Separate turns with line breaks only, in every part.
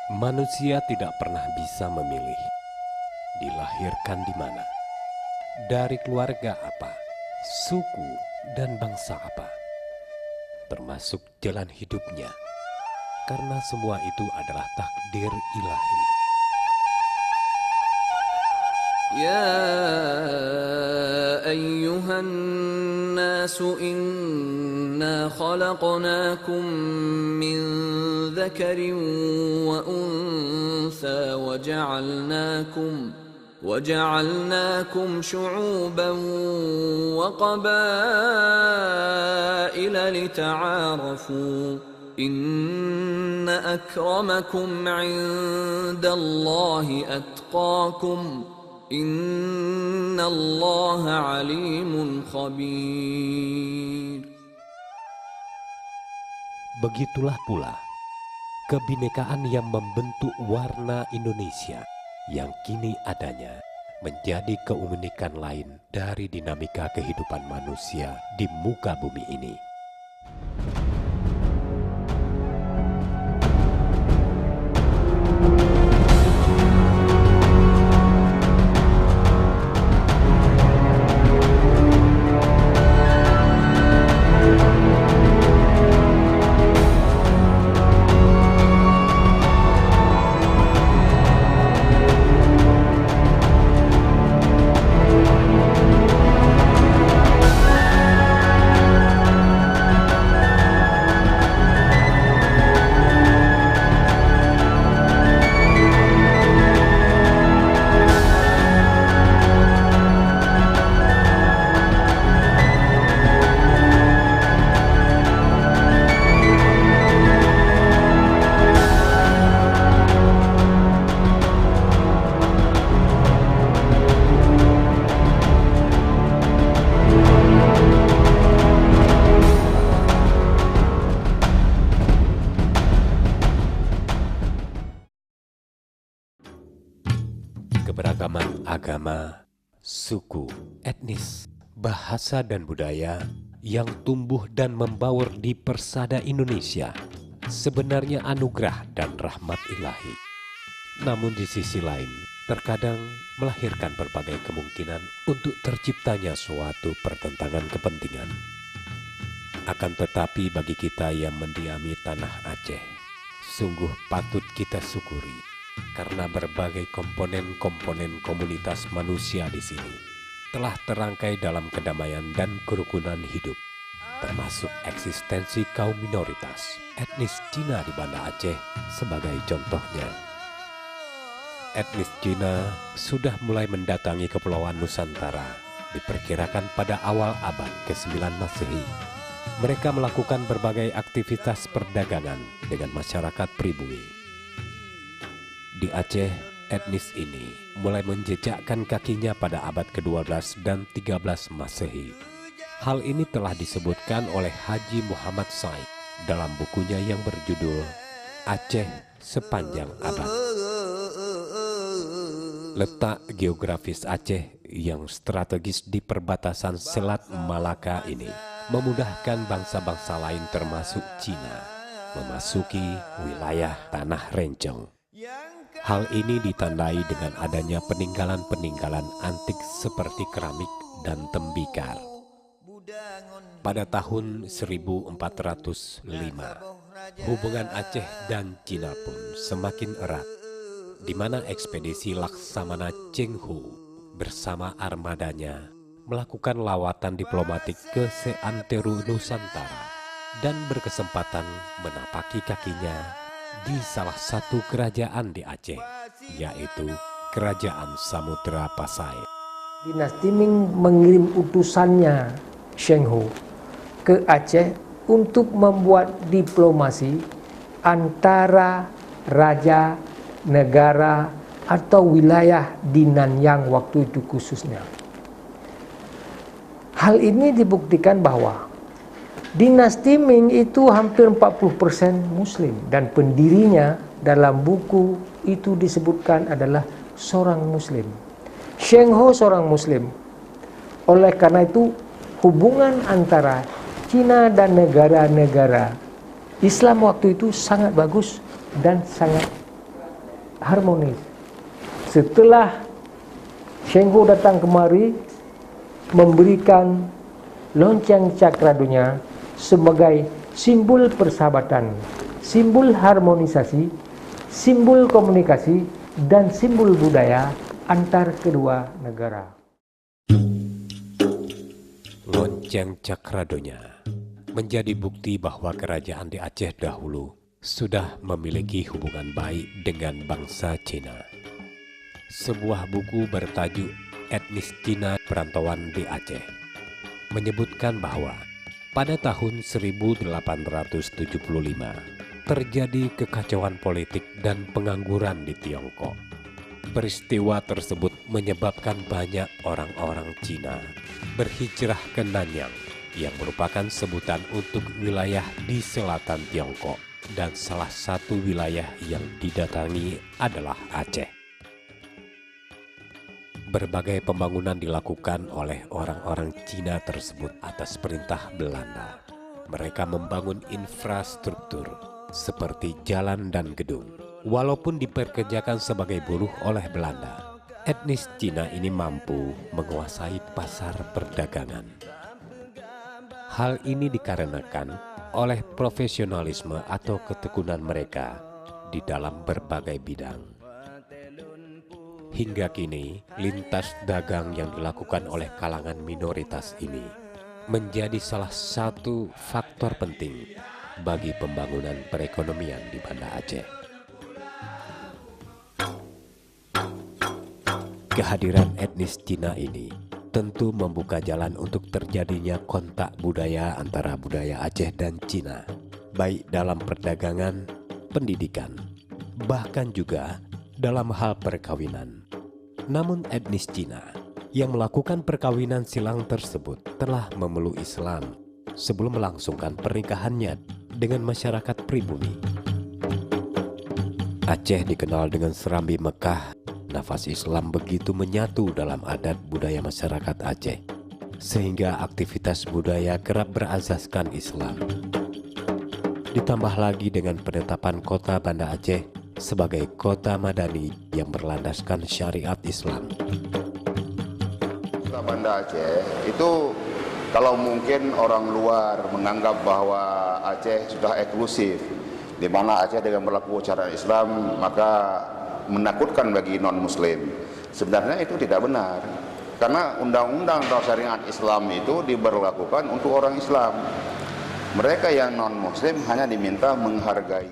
Manusia tidak pernah bisa memilih dilahirkan di mana, dari keluarga apa, suku dan bangsa apa, termasuk jalan hidupnya, karena semua itu adalah takdir ilahi.
يا أيها الناس إنا خلقناكم من ذكر وأنثى وجعلناكم شعوبا وقبائل لتعارفوا إن أكرمكم عند الله أتقاكم Innallaha alimun khabir.
Begitulah pula kebinekaan yang membentuk warna Indonesia yang kini adanya menjadi keunikan lain dari dinamika kehidupan manusia di muka bumi ini. Keberagaman agama, suku, etnis, bahasa dan budaya yang tumbuh dan membaur di persada Indonesia sebenarnya anugerah dan rahmat ilahi. Namun di sisi lain, terkadang melahirkan berbagai kemungkinan untuk terciptanya suatu pertentangan kepentingan. Akan tetapi bagi kita yang mendiami tanah Aceh, sungguh patut kita syukuri karena berbagai komponen-komponen komunitas manusia di sini telah terangkai dalam kedamaian dan kerukunan hidup, termasuk eksistensi kaum minoritas etnis Cina di Banda Aceh sebagai contohnya. Etnis Cina sudah mulai mendatangi Kepulauan Nusantara, diperkirakan pada awal abad ke-9 Masehi. Mereka melakukan berbagai aktivitas perdagangan dengan masyarakat pribumi. Di Aceh, etnis ini mulai menjejakkan kakinya pada abad ke-12 dan 13 Masehi. Hal ini telah disebutkan oleh Haji Muhammad Said dalam bukunya yang berjudul Aceh Sepanjang Abad. Letak geografis Aceh yang strategis di perbatasan Selat Malaka ini memudahkan bangsa-bangsa lain termasuk Cina memasuki wilayah Tanah Rencong. Hal ini ditandai dengan adanya peninggalan-peninggalan antik seperti keramik dan tembikar. Pada tahun 1405, hubungan Aceh dan Cina pun semakin erat, di mana ekspedisi Laksamana Cheng Ho bersama armadanya melakukan lawatan diplomatik ke seantero Nusantara dan berkesempatan menapaki kakinya di salah satu kerajaan di Aceh, yaitu Kerajaan Samudra Pasai.
Dinasti Ming mengirim utusannya Cheng Ho ke Aceh untuk membuat diplomasi antara raja, negara atau wilayah di Nanyang waktu itu khususnya. Hal ini dibuktikan bahwa Dinasti Ming itu hampir 40% Muslim dan pendirinya dalam buku itu disebutkan adalah seorang Muslim. Cheng Ho seorang Muslim. Oleh karena itu hubungan antara Cina dan negara-negara Islam waktu itu sangat bagus dan sangat harmonis. Setelah Shenghu datang kemari memberikan lonceng cakra dunia sebagai simbol persahabatan, simbol harmonisasi, simbol komunikasi, dan simbol budaya antar kedua negara.
Lonceng Cakradonya menjadi bukti bahwa kerajaan di Aceh dahulu sudah memiliki hubungan baik dengan bangsa Cina. Sebuah buku bertajuk Etnis Cina Perantauan di Aceh menyebutkan bahwa pada tahun 1875 terjadi kekacauan politik dan pengangguran di Tiongkok. Peristiwa tersebut menyebabkan banyak orang-orang Cina berhijrah ke Nanyang yang merupakan sebutan untuk wilayah di selatan Tiongkok, dan salah satu wilayah yang didatangi adalah Aceh. Berbagai pembangunan dilakukan oleh orang-orang Cina tersebut atas perintah Belanda. Mereka membangun infrastruktur seperti jalan dan gedung. Walaupun diperkerjakan sebagai buruh oleh Belanda, etnis Cina ini mampu menguasai pasar perdagangan. Hal ini dikarenakan oleh profesionalisme atau ketekunan mereka di dalam berbagai bidang. Hingga kini, lintas dagang yang dilakukan oleh kalangan minoritas ini menjadi salah satu faktor penting bagi pembangunan perekonomian di Banda Aceh. Kehadiran etnis Cina ini tentu membuka jalan untuk terjadinya kontak budaya antara budaya Aceh dan Cina, baik dalam perdagangan, pendidikan, bahkan juga dalam hal perkawinan. Namun etnis Cina yang melakukan perkawinan silang tersebut telah memeluk Islam sebelum melangsungkan pernikahannya dengan masyarakat pribumi. Aceh dikenal dengan serambi Mekah. Nafas Islam begitu menyatu dalam adat budaya masyarakat Aceh, sehingga aktivitas budaya kerap berazaskan Islam. Ditambah lagi dengan penetapan kota Banda Aceh sebagai kota madani yang berlandaskan syariat Islam.
Kota Banda Aceh itu, kalau mungkin orang luar menganggap bahwa Aceh sudah eksklusif, di mana Aceh dengan berlaku syariat Islam maka menakutkan bagi non-muslim. Sebenarnya itu tidak benar, karena undang-undang atau syariat Islam itu diberlakukan untuk orang Islam. Mereka yang non-muslim hanya diminta menghargai.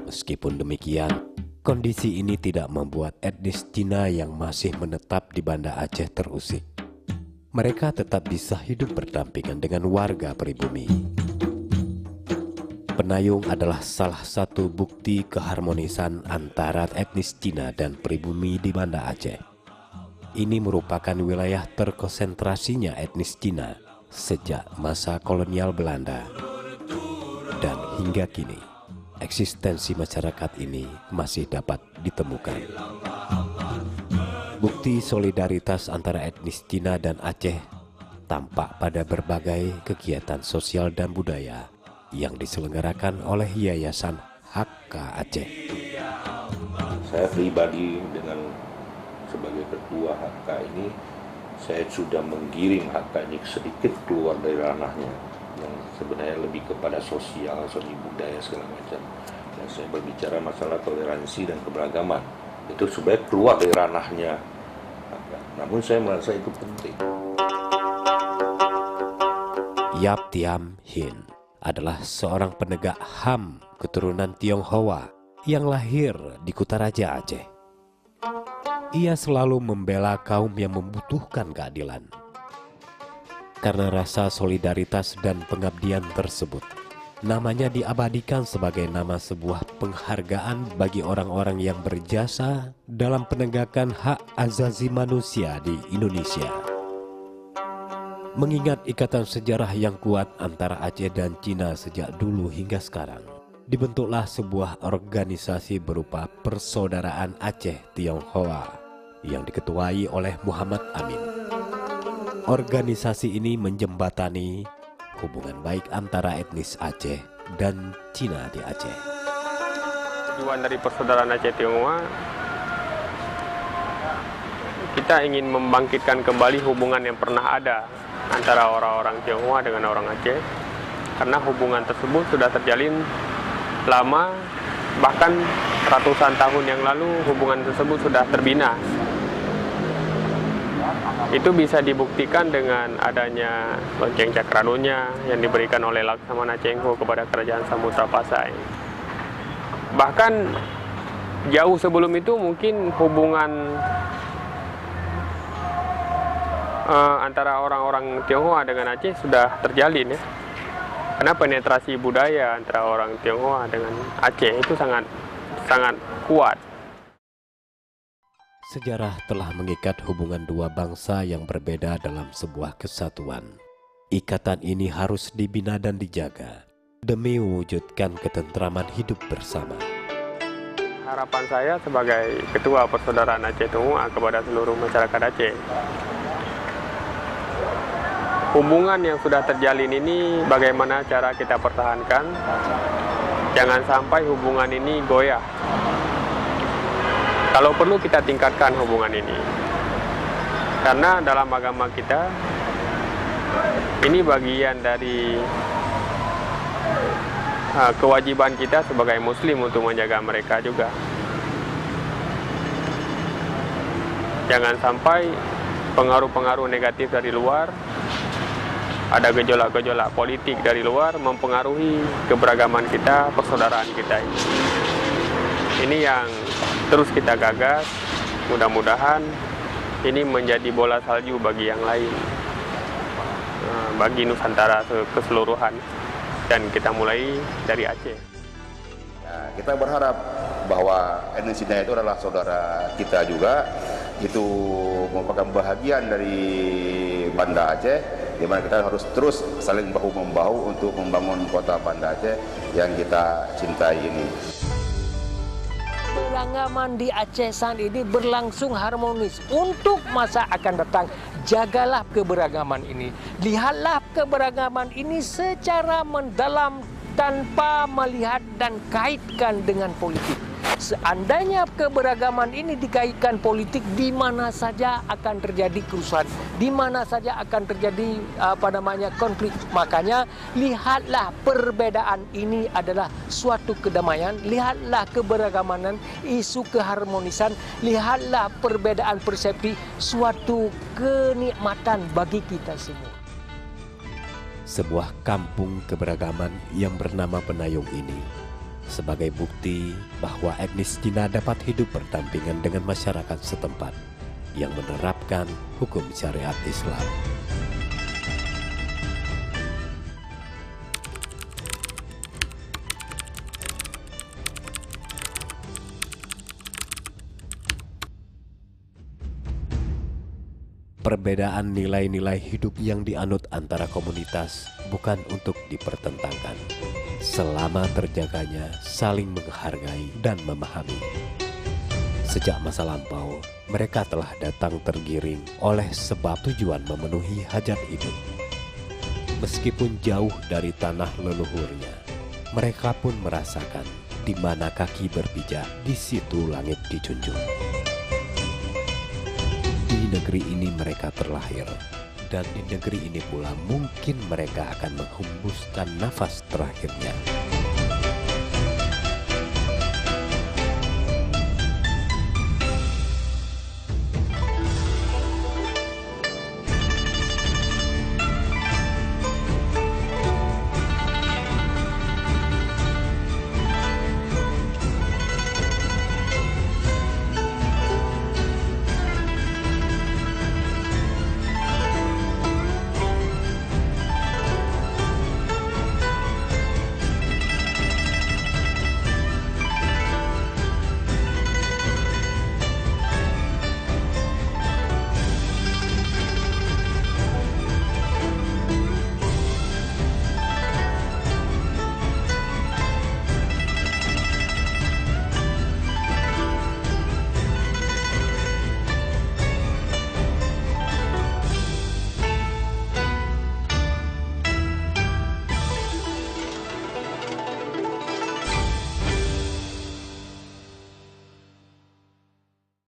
Meskipun demikian, kondisi ini tidak membuat etnis Cina yang masih menetap di Banda Aceh terusik. Mereka tetap bisa hidup berdampingan dengan warga pribumi. Penayung adalah salah satu bukti keharmonisan antara etnis Cina dan pribumi di Banda Aceh. Ini merupakan wilayah terkonsentrasinya etnis Cina sejak masa kolonial Belanda. Dan hingga kini, eksistensi masyarakat ini masih dapat ditemukan. Bukti solidaritas antara etnis Cina dan Aceh tampak pada berbagai kegiatan sosial dan budaya yang diselenggarakan oleh Yayasan Hakka Aceh.
Saya pribadi dengan sebagai ketua Hakka ini, saya sudah menggiring Hakka ini sedikit keluar dari ranahnya yang sebenarnya lebih kepada sosial, seni budaya segala macam. Dan saya berbicara masalah toleransi dan keberagaman. Itu supaya keluar dari ranahnya Hakka. Namun saya merasa itu penting.
Yap Tiam Hin adalah seorang penegak HAM keturunan Tionghoa yang lahir di Kutaraja Aceh. Ia selalu membela kaum yang membutuhkan keadilan. Karena rasa solidaritas dan pengabdian tersebut, namanya diabadikan sebagai nama sebuah penghargaan bagi orang-orang yang berjasa dalam penegakan hak azazi manusia di Indonesia. Mengingat ikatan sejarah yang kuat antara Aceh dan Cina sejak dulu hingga sekarang, dibentuklah sebuah organisasi berupa Persaudaraan Aceh Tionghoa yang diketuai oleh Muhammad Amin. Organisasi ini menjembatani hubungan baik antara etnis Aceh dan Cina di Aceh.
Tujuan dari persaudaraan Aceh Tionghoa, kita ingin membangkitkan kembali hubungan yang pernah ada antara orang-orang Tionghoa dengan orang Aceh, karena hubungan tersebut sudah terjalin lama, bahkan ratusan tahun yang lalu hubungan tersebut sudah terbina. Itu bisa dibuktikan dengan adanya lonceng Cakradonya yang diberikan oleh Laksamana Cheng Ho kepada Kerajaan Samudra Pasai. Bahkan jauh sebelum itu mungkin hubungan antara orang-orang Tionghoa dengan Aceh sudah terjalin ya. Karena penetrasi budaya antara orang Tionghoa dengan Aceh itu sangat kuat.
Sejarah telah mengikat hubungan dua bangsa yang berbeda dalam sebuah kesatuan. Ikatan ini harus dibina dan dijaga demi mewujudkan ketentraman hidup bersama.
Harapan saya sebagai Ketua Persaudaraan Aceh Tionghoa kepada seluruh masyarakat Aceh, hubungan yang sudah terjalin ini bagaimana cara kita pertahankan, jangan sampai hubungan ini goyah. Kalau perlu kita tingkatkan hubungan ini, karena dalam agama kita ini bagian dari kewajiban kita sebagai Muslim untuk menjaga mereka juga. Jangan sampai pengaruh-pengaruh negatif dari luar, ada gejolak-gejolak politik dari luar mempengaruhi keberagaman kita, persaudaraan kita ini. Ini yang terus kita gagas, mudah-mudahan ini menjadi bola salju bagi yang lain, bagi Nusantara keseluruhan, dan kita mulai dari Aceh.
Ya, kita berharap bahwa Indonesia itu adalah saudara kita juga, itu merupakan bahagian dari Banda Aceh, di mana kita harus terus saling bahu-membahu untuk membangun kota Banda Aceh yang kita cintai ini.
Keberagaman di Aceh saat ini berlangsung harmonis. Untuk masa akan datang, jagalah keberagaman ini. Lihatlah keberagaman ini secara mendalam tanpa melihat dan kaitkan dengan politik. Seandainya keberagaman ini dikaitkan politik, di mana saja akan terjadi kerusuhan, di mana saja akan terjadi konflik. Makanya lihatlah perbedaan ini adalah suatu kedamaian, lihatlah keberagaman, isu keharmonisan, lihatlah perbedaan persepsi, suatu kenikmatan bagi kita semua.
Sebuah kampung keberagaman yang bernama Benayung ini sebagai bukti bahwa etnis Cina dapat hidup berdampingan dengan masyarakat setempat yang menerapkan hukum syariat Islam. Perbedaan nilai-nilai hidup yang dianut antara komunitas bukan untuk dipertentangkan, selama terjaganya saling menghargai dan memahami. Sejak masa lampau, mereka telah datang tergiring oleh sebab tujuan memenuhi hajat hidup. Meskipun jauh dari tanah leluhurnya, mereka pun merasakan di mana kaki berpijak, di situ langit dijunjung. Di negeri ini mereka terlahir, dan di negeri ini pula mungkin mereka akan menghembuskan nafas terakhirnya.